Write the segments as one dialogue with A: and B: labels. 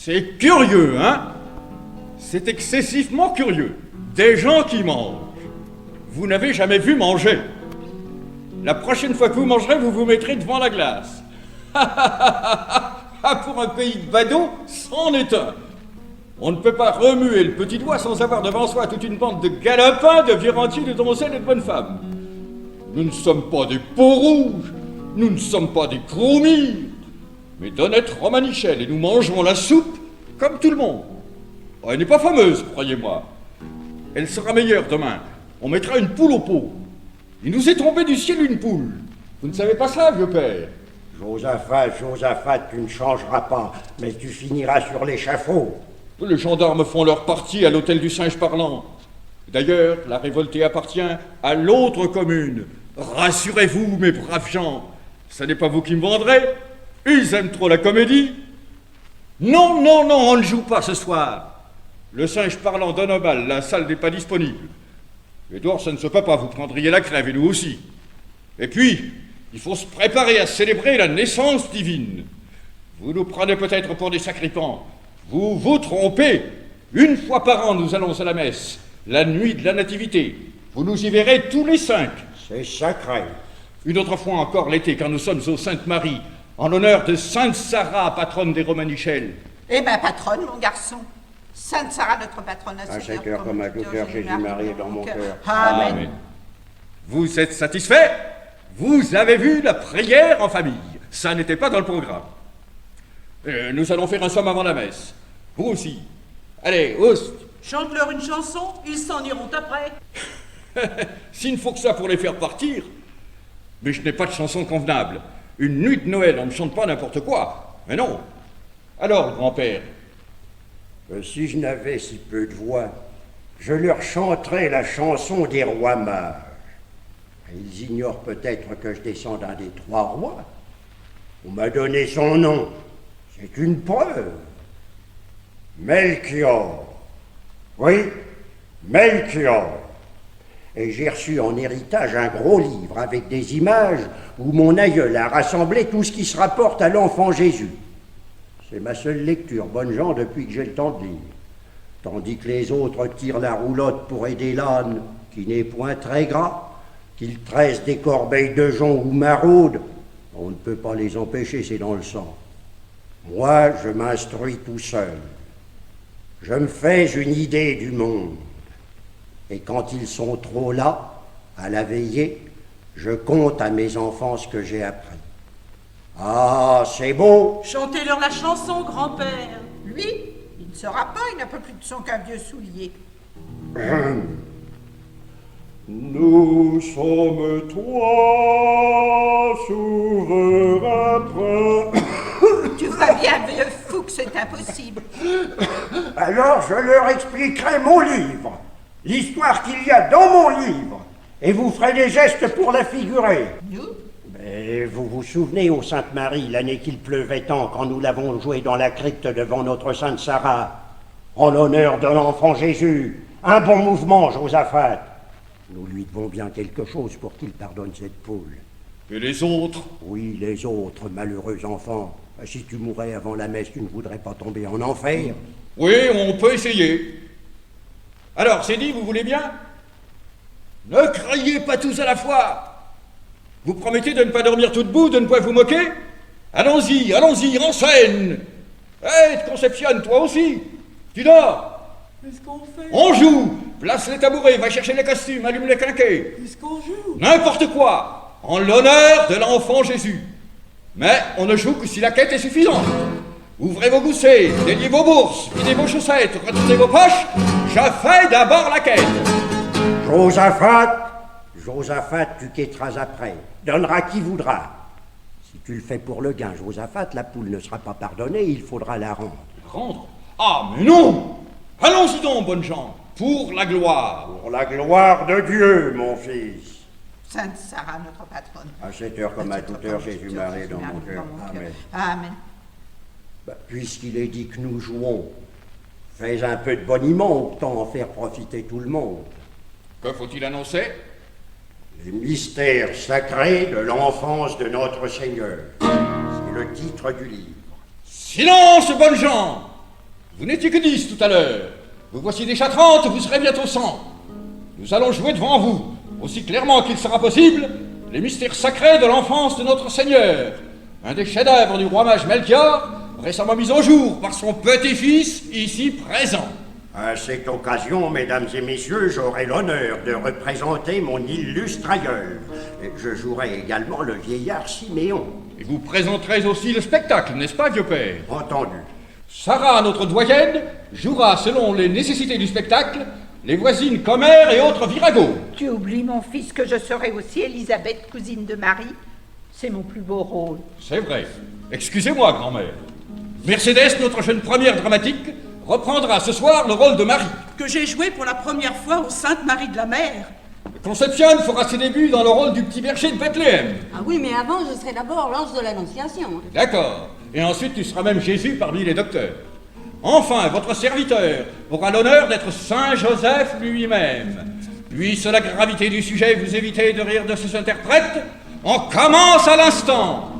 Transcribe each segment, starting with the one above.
A: C'est curieux, hein? C'est excessivement curieux. Des gens qui mangent. Vous n'avez jamais vu manger. La prochaine fois que vous mangerez, vous vous mettrez devant la glace. Pour un pays de badauds, c'en est un. On ne peut pas remuer le petit doigt sans avoir devant soi toute une bande de galopins, de vieux rentiers, de donzelles et de bonnes femmes. Nous ne sommes pas des peaux rouges, nous ne sommes pas des croumires, mais d'honnêtes romanichels, et nous mangerons la soupe comme tout le monde. Oh, elle n'est pas fameuse, croyez-moi. Elle sera meilleure demain. On mettra une poule au pot. Il nous est tombé du ciel une poule. Vous ne savez pas ça, vieux père?
B: Josaphat, tu ne changeras pas, mais tu finiras sur l'échafaud.
A: Les gendarmes font leur partie à l'hôtel du singe parlant. D'ailleurs, la révoltée appartient à l'autre commune. Rassurez-vous, mes braves gens, ce n'est pas vous qui me vendrez. Ils aiment trop la comédie. Non, on ne joue pas ce soir. Le singe parlant donne un bal, la salle n'est pas disponible. Et dehors, ça ne se peut pas, vous prendriez la crève, et nous aussi. Et puis, il faut se préparer à célébrer la naissance divine. Vous nous prenez peut-être pour des sacripants. Vous vous trompez. Une fois par an, nous allons à la messe, la nuit de la Nativité. Vous nous y verrez tous les 5.
B: C'est sacré.
A: Une autre fois encore l'été, quand nous sommes aux Sainte-Marie, en l'honneur de Sainte Sarah, patronne des Romanichels.
C: Eh ben, patronne, mon garçon. Sainte Sarah, notre patronne,
B: à 7 heures comme à tout cœur, Jésus-Marie est dans mon cœur.
C: Amen.
A: Vous êtes satisfait? Vous avez vu la prière en famille. Ça n'était pas dans le programme. Nous allons faire un somme avant la messe. Vous aussi. Allez, oust.
D: Chante-leur une chanson, ils s'en iront après.
A: S'il ne faut que ça pour les faire partir. Mais je n'ai pas de chanson convenable. Une nuit de Noël, on ne chante pas n'importe quoi. Mais non. Alors, grand-père?
B: Si je n'avais si peu de voix, je leur chanterais la chanson des rois mages. Ils ignorent peut-être que je descends d'un des 3 rois. On m'a donné son nom. C'est une preuve. Melchior. Oui, Melchior. Et j'ai reçu en héritage un gros livre avec des images où mon aïeul a rassemblé tout ce qui se rapporte à l'enfant Jésus. C'est ma seule lecture, bonnes gens, depuis que j'ai le temps de lire. Tandis que les autres tirent la roulotte pour aider l'âne, qui n'est point très gras, qu'ils tressent des corbeilles de joncs ou maraudent, on ne peut pas les empêcher, c'est dans le sang. Moi, je m'instruis tout seul. Je me fais une idée du monde. Et quand ils sont trop là, à la veillée, je compte à mes enfants ce que j'ai appris. Ah, c'est beau!
D: Chantez-leur la chanson, grand-père.
C: Lui, il ne saura pas, il n'a pas plus de son qu'un vieux soulier.
B: Nous sommes 3 souverains princes.
C: Tu vois bien, vieux fou, que c'est impossible.
B: Alors je leur expliquerai mon livre, l'histoire qu'il y a dans mon livre, et vous ferez des gestes pour la figurer.
C: Nous?
B: Mais vous vous souvenez, ô Sainte-Marie, l'année qu'il pleuvait tant, quand nous l'avons joué dans la crypte devant notre Sainte Sarah, en l'honneur de l'enfant Jésus. Un bon mouvement, Josaphat. Nous lui devons bien quelque chose pour qu'il pardonne cette poule.
A: Et les autres?
B: Oui, les autres, malheureux enfants. Si tu mourais avant la messe, tu ne voudrais pas tomber en enfer.
A: Oui, on peut essayer. Alors, c'est dit, vous voulez bien? Ne criez pas tous à la fois. Vous promettez de ne pas dormir tout debout, de ne pas vous moquer? Allons-y, en scène. Hé, Conception, toi aussi. Tu dors?
D: Qu'est-ce qu'on fait?
A: On joue. Place les tabourets, va chercher les costumes, allume les quinquets.
D: Qu'est-ce qu'on joue?
A: N'importe quoi, en l'honneur de l'enfant Jésus. Mais on ne joue que si la quête est suffisante. Ouvrez vos goussets, déliez vos bourses, videz vos chaussettes, retournez vos poches. Je fais d'abord la quête.
B: Josaphat, tu quêteras après. Donneras qui voudra. Si tu le fais pour le gain, Josaphat, la poule ne sera pas pardonnée, il faudra la rendre.
A: Rendre? Ah, mais non! Allons-y donc, bonnes gens, pour la gloire.
B: Pour la gloire de Dieu, mon fils.
C: Sainte Sarah, notre patronne.
B: À 7 heures comme à toute heure, Jésus-Marie est dans mon cœur. Amen.
C: Amen.
B: Puisqu'il est dit que nous jouons, fais un peu de boniment, autant en faire profiter tout le monde.
A: Que faut-il annoncer?
B: Les mystères sacrés de l'enfance de notre Seigneur. C'est le titre du livre.
A: Silence, bonnes gens! Vous n'étiez que 10 tout à l'heure. Vous voici déjà 30, vous serez bientôt 100. Nous allons jouer devant vous, aussi clairement qu'il sera possible, les mystères sacrés de l'enfance de notre Seigneur. Un des chefs-d'œuvre du roi mage Melchior, récemment mis au jour par son petit-fils, ici présent.
B: À cette occasion, mesdames et messieurs, j'aurai l'honneur de représenter mon illustre aïeul. Je jouerai également le vieillard Siméon.
A: Et vous présenterez aussi le spectacle, n'est-ce pas, vieux père?
B: Entendu.
A: Sarah, notre doyenne, jouera selon les nécessités du spectacle, les voisines commères et autres viragos.
C: Tu oublies, mon fils, que je serai aussi Élisabeth, cousine de Marie. C'est mon plus beau rôle.
A: C'est vrai. Excusez-moi, grand-mère. Mercédès, notre jeune première dramatique, reprendra ce soir le rôle de Marie.
D: Que j'ai joué pour la première fois aux Saintes Marie de la Mer.
A: Concepcion fera ses débuts dans le rôle du petit berger de Bethléem.
E: Ah oui, mais avant, je serai d'abord l'ange de l'Annonciation.
A: D'accord. Et ensuite, tu seras même Jésus parmi les docteurs. Enfin, votre serviteur aura l'honneur d'être Saint Joseph lui-même. Puisse la gravité du sujet vous éviter de rire de ses interprètes, on commence à l'instant.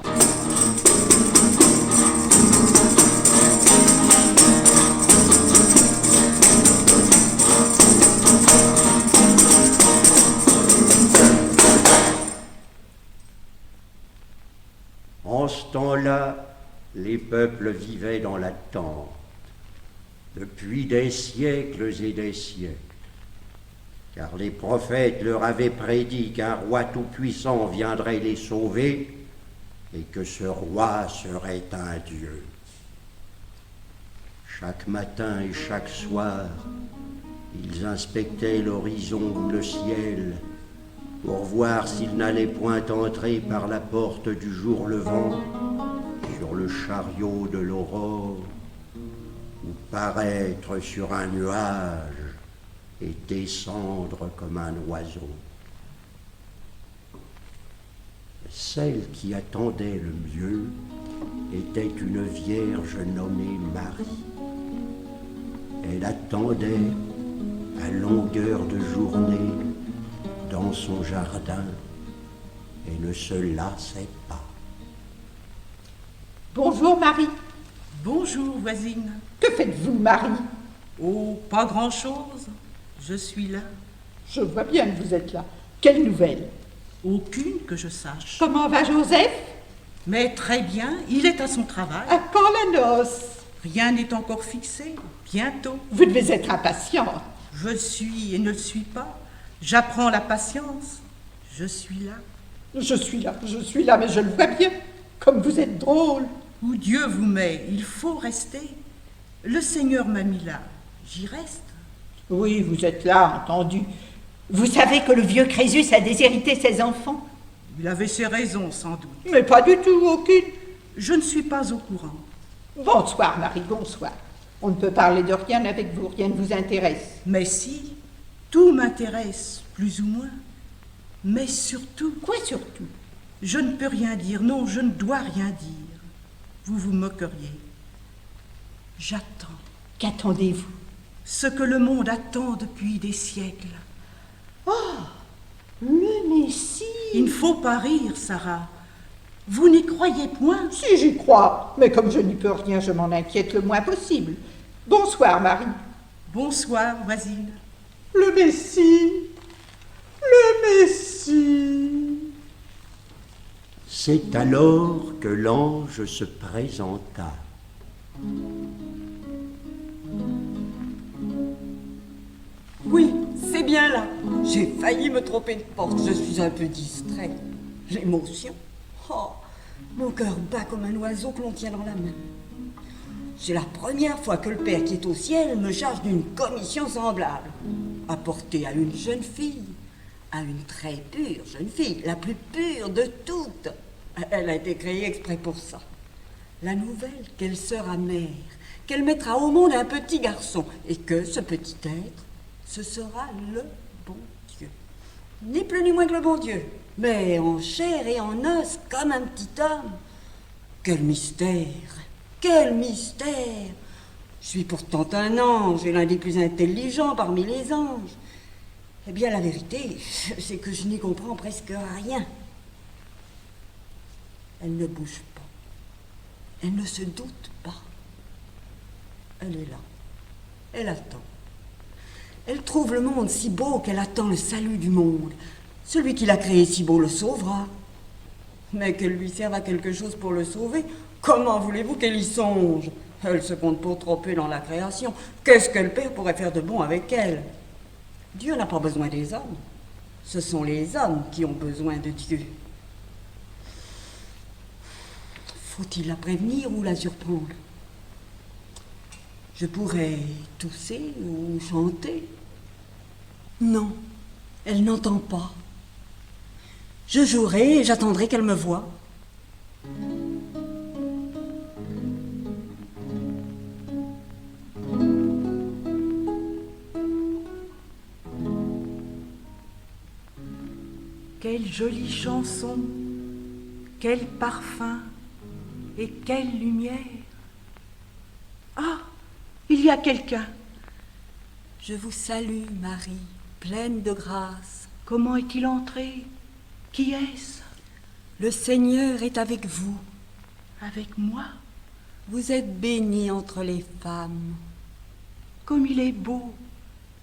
B: En ce temps-là, les peuples vivaient dans l'attente, depuis des siècles et des siècles, car les prophètes leur avaient prédit qu'un roi tout-puissant viendrait les sauver et que ce roi serait un Dieu. Chaque matin et chaque soir, ils inspectaient l'horizon ou le ciel pour voir s'ils n'allaient point entrer par la porte du jour levant sur le chariot de l'aurore ou paraître sur un nuage et descendre comme un oiseau. Celle qui attendait le mieux était une vierge nommée Marie. Elle attendait à longueur de journée dans son jardin et ne se lassait pas.
C: Bonjour, Marie.
D: Bonjour, voisine.
C: Que faites-vous, Marie?
D: Oh, pas grand-chose. Je suis là.
C: Je vois bien que vous êtes là. Quelle nouvelle?
D: Aucune que je sache.
C: Comment va Joseph?
D: Mais très bien, il est à son travail.
C: À quand la noce?
D: Rien n'est encore fixé. Bientôt.
C: Vous devez être impatiente.
D: Je suis et ne le suis pas. J'apprends la patience. Je suis là.
C: Je suis là, mais je le vois bien. Comme vous êtes drôle.
D: Où Dieu vous met, il faut rester. Le Seigneur m'a mis là. J'y reste.
C: Oui, vous êtes là, entendu. Vous savez que le vieux Crésus a déshérité ses enfants?
D: Il avait ses raisons, sans doute.
C: Mais pas du tout, aucune.
D: Je ne suis pas au courant.
C: Bonsoir, Marie, bonsoir. On ne peut parler de rien avec vous, rien ne vous intéresse.
D: Mais si, tout m'intéresse, plus ou moins. Mais surtout...
C: Quoi surtout?
D: Je ne peux rien dire, non, je ne dois rien dire. Vous vous moqueriez. J'attends.
C: Qu'attendez-vous?
D: Ce que le monde attend depuis des siècles.
C: Oh, le Messie!
D: Il ne faut pas rire, Sarah. Vous n'y croyez point?
C: Si, j'y crois, mais comme je n'y peux rien, je m'en inquiète le moins possible. Bonsoir, Marie.
D: Bonsoir, voisine.
C: Le Messie! Le Messie!
B: C'est alors que l'ange se présenta.
E: Oui, c'est bien là. J'ai failli me tromper de porte. Je suis un peu distrait. L'émotion. Oh, mon cœur bat comme un oiseau que l'on tient dans la main. C'est la première fois que le Père qui est au ciel me charge d'une commission semblable. Apportée à une jeune fille. À une très pure jeune fille. La plus pure de toutes. Elle a été créée exprès pour ça. La nouvelle qu'elle sera mère. Qu'elle mettra au monde un petit garçon. Et que ce petit être, ce sera le bon Dieu. Ni plus ni moins que le bon Dieu. Mais en chair et en os, comme un petit homme. Quel mystère! Quel mystère! Je suis pourtant un ange et l'un des plus intelligents parmi les anges. Eh bien, la vérité, c'est que je n'y comprends presque rien. Elle ne bouge pas. Elle ne se doute pas. Elle est là. Elle attend. Elle trouve le monde si beau qu'elle attend le salut du monde. Celui qui l'a créé si beau le sauvera. Mais qu'elle lui serve à quelque chose pour le sauver, comment voulez-vous qu'elle y songe? Elle se compte pour trop peu dans la création. Qu'est-ce que le Père pourrait faire de bon avec elle? Dieu n'a pas besoin des hommes. Ce sont les hommes qui ont besoin de Dieu. Faut-il la prévenir ou la surprendre? Je pourrais tousser ou chanter. Non, elle n'entend pas. Je jouerai et j'attendrai qu'elle me voie.
D: Quelle jolie chanson, quel parfum et quelle lumière. Ah, il y a quelqu'un.
E: Je vous salue, Marie, pleine de grâce.
D: Comment est-il entré? Qui est-ce?
E: Le Seigneur est avec vous.
D: Avec moi?
E: Vous êtes bénie entre les femmes.
D: Comme il est beau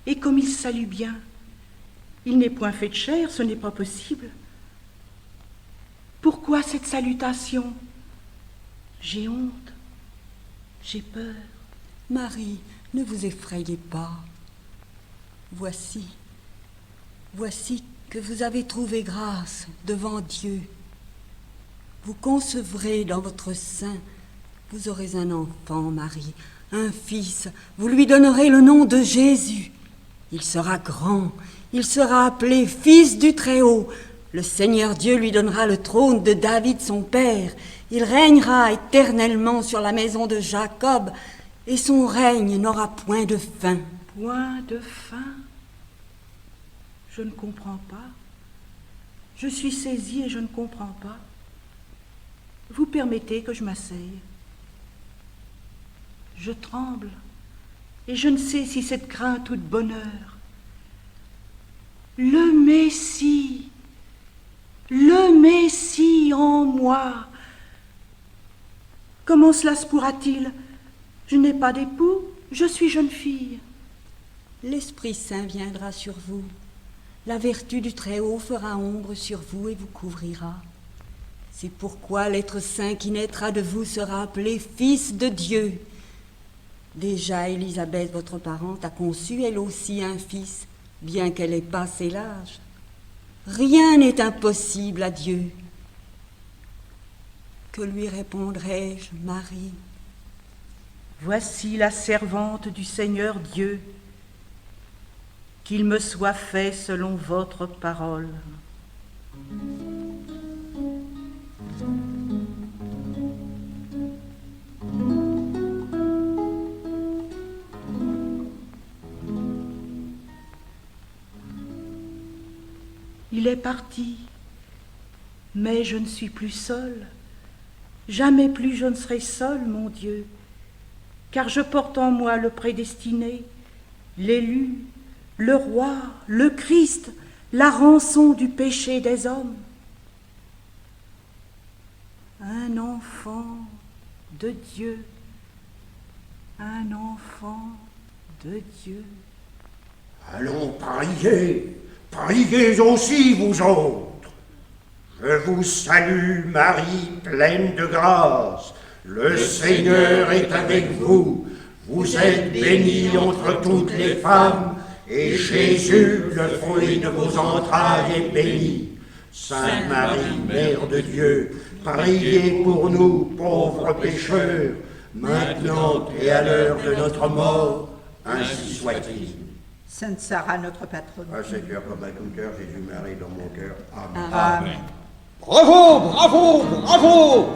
D: et comme il salue bien. Il n'est point fait de chair, ce n'est pas possible. Pourquoi cette salutation? J'ai honte, j'ai peur.
E: Marie, ne vous effrayez pas. Voici que vous avez trouvé grâce devant Dieu. Vous concevrez dans votre sein, vous aurez un enfant, Marie, un fils. Vous lui donnerez le nom de Jésus. Il sera grand, il sera appelé Fils du Très-Haut. Le Seigneur Dieu lui donnera le trône de David son père. Il régnera éternellement sur la maison de Jacob, et son règne n'aura point de fin.
D: Point de fin? Je ne comprends pas. Je suis saisie et je ne comprends pas. Vous permettez que je m'asseye. Je tremble et je ne sais si c'est de crainte ou de bonheur. Le Messie en moi. Comment cela se pourra-t-il? Je n'ai pas d'époux, je suis jeune fille.
E: L'Esprit Saint viendra sur vous. La vertu du Très-Haut fera ombre sur vous et vous couvrira. C'est pourquoi l'être saint qui naîtra de vous sera appelé Fils de Dieu. Déjà, Élisabeth, votre parente, a conçu elle aussi un fils, bien qu'elle ait passé l'âge. Rien n'est impossible à Dieu. Que lui répondrai-je, Marie?
D: Voici la servante du Seigneur Dieu. Qu'il me soit fait selon votre parole. Il est parti, mais je ne suis plus seule. Jamais plus je ne serai seule, mon Dieu, car je porte en moi le prédestiné, l'élu, le roi, le Christ, la rançon du péché des hommes. Un enfant de Dieu, un enfant de Dieu.
B: Allons, priez aussi, vous autres. Je vous salue, Marie, pleine de grâce. Le Seigneur est avec vous. Vous êtes bénie entre toutes les femmes, et Jésus, le fruit de vos entrailles, est béni. Sainte Marie, Mère de Dieu, priez pour nous, pauvres pécheurs, maintenant et à l'heure de notre mort, ainsi soit-il.
C: Sainte Sarah, notre patronne.
B: À ce cœur comme à tout cœur, Jésus-Marie dans mon cœur. Amen.
C: Amen.
A: Bravo, bravo, bravo!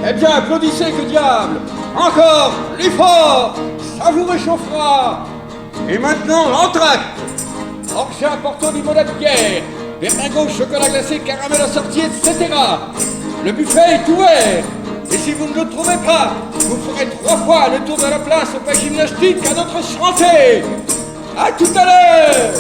A: Eh bien, applaudissez, que diable! Encore, plus fort! Ça vous réchauffera! Et maintenant, l'entracte! Orge important du limonade de bière, berlingot, chocolat glacé, caramel assorti, etc. Le buffet est ouvert! Et si vous ne le trouvez pas, vous ferez 3 fois le tour de la place au pas gymnastique à notre santé! À tout à l'heure!